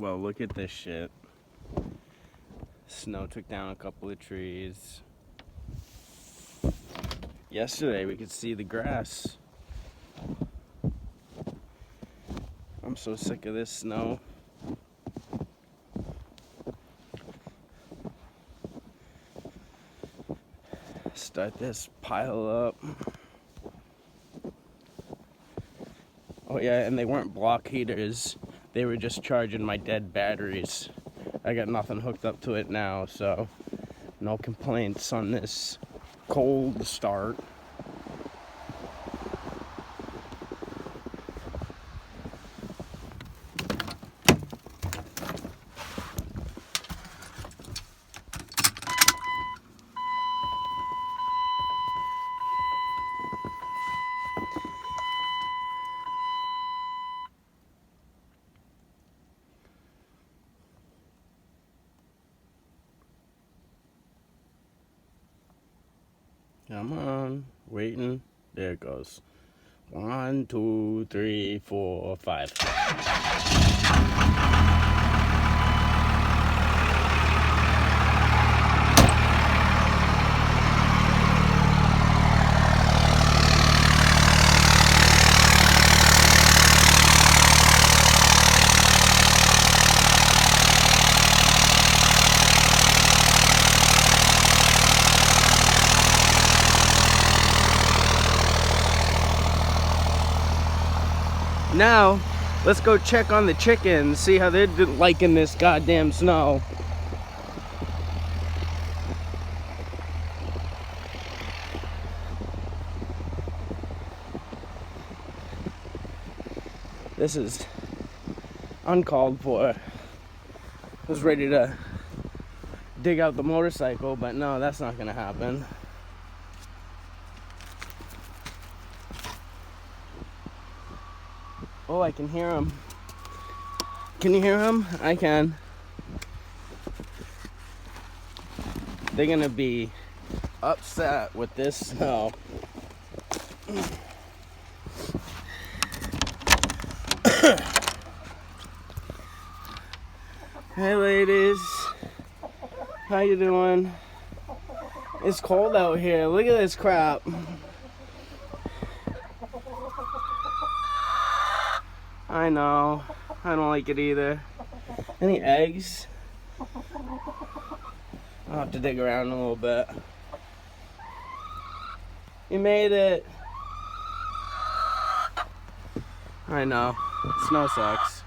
Well, look at this shit. Snow took down a couple of trees. Yesterday we could see the grass. I'm so sick of this snow. Start this pile up. Oh yeah, and they weren't block heaters. They were just charging my dead batteries. I got nothing hooked up to it now, so no complaints on this cold start. Come on, waiting. There it goes. 1, 2, 3, 4, 5. Now, let's go check on the chickens, see how they're liking this goddamn snow. This is uncalled for. I was ready to dig out the motorcycle, but no, that's not gonna happen. Oh, I can hear them. Can you hear them? I can. They're gonna be upset with this snow. Hey ladies, how you doing? It's cold out here. Look at this crap. I know. I don't like it either. Any eggs? I'll have to dig around a little bit. You made it. I know. Snow sucks.